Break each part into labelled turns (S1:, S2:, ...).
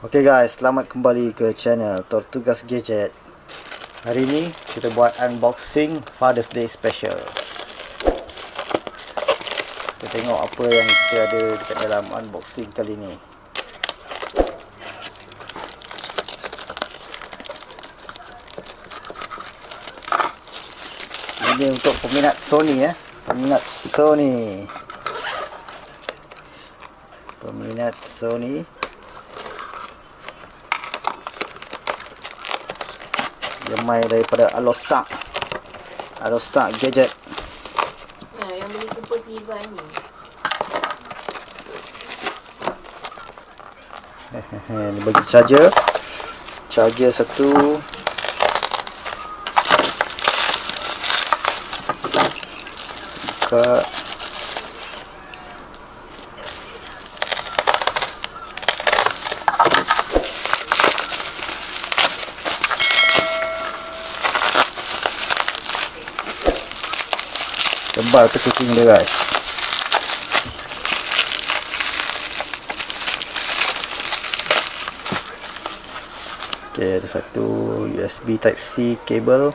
S1: Okay guys, selamat kembali ke channel Tortugas Gadget. Hari ni kita buat unboxing Father's Day special. Kita tengok apa yang kita ada dekat dalam unboxing kali ni. Ini untuk peminat Sony ya. Peminat Sony. Yang main daripada Alostak Gadget.
S2: Yang beli kupas Levi ni.
S1: Ni bagi charger satu. Buka. Tebal packaging dia guys. Okay, ada satu USB Type C kabel.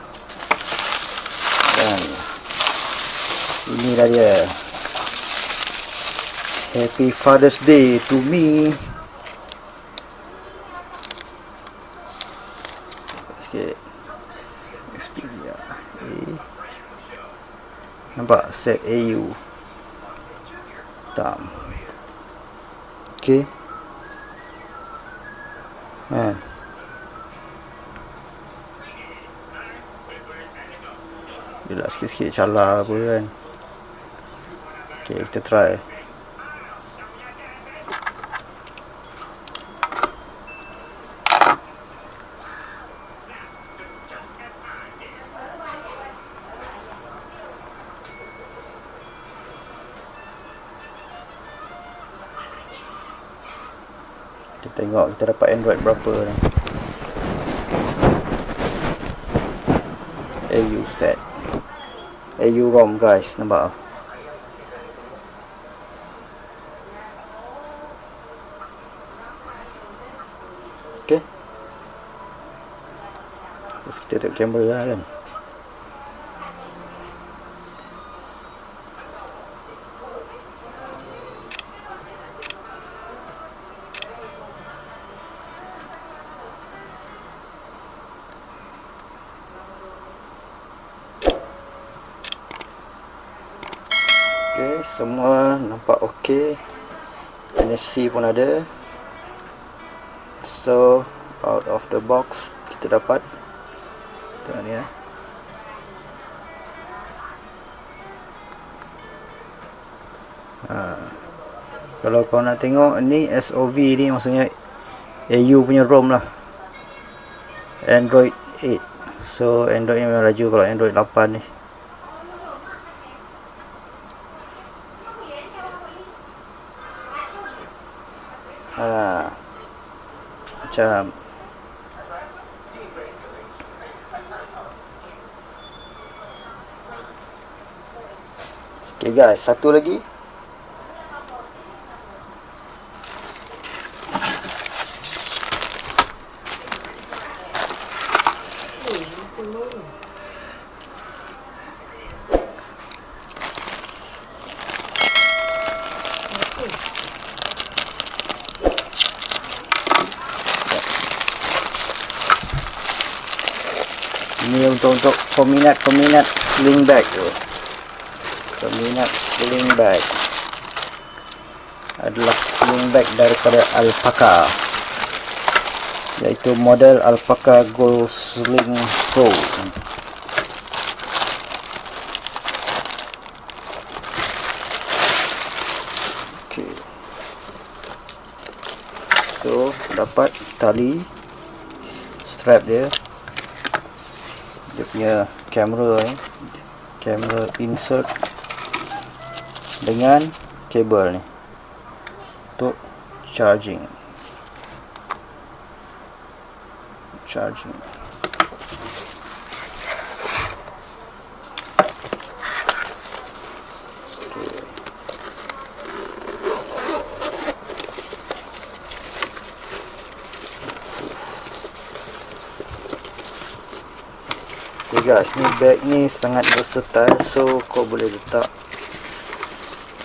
S1: Dan ini dah dia. Happy Father's Day to me. Sikit. USB dia. Nampak set AU tam. Okey. Bila sikit-sikit cala apa kan. Okey, kita try. Kita tengok kita dapat Android berapa ni. AU set. AU ROM guys, nampak? Okay. Terus kita tengok kamera lah kan. Okay, semua nampak okey. NFC pun ada. So, out of the box kita dapat tengok ni ya. Kalau kau nak tengok ni SOV ni maksudnya AU punya ROM lah. Android 8. So, Android ni memang laju kalau Android 8 ni. Macam okay guys, satu lagi. Ini untuk peminat sling bag tu. Peminat sling bag. Adalah sling bag daripada Alpaca. Iaitu model Alpaca Gold Sling Pro. Okay. So, dapat tali strap dia. Dia punya kamera ni, kamera insert dengan kabel ni untuk charging. Okay guys, ni bag ni sangat versatile, so kau boleh letak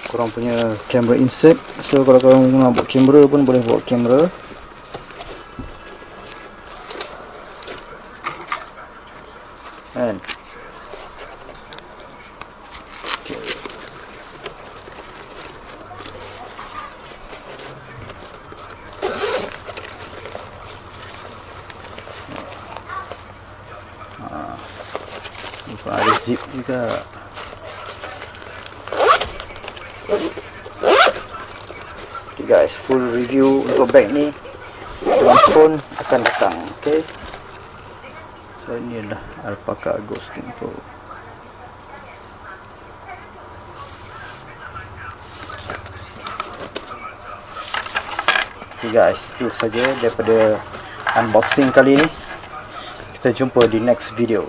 S1: korang punya camera insert. So kalau korang nak buat kamera pun boleh buat kamera. Kan? Okay. Ada zip juga. Okay guys, full review untuk bag ni dengan phone akan datang. Okay, so ni adalah Alpaca Ghosting Pro. Okay guys, itu saja daripada unboxing kali ni. Kita jumpa di next video.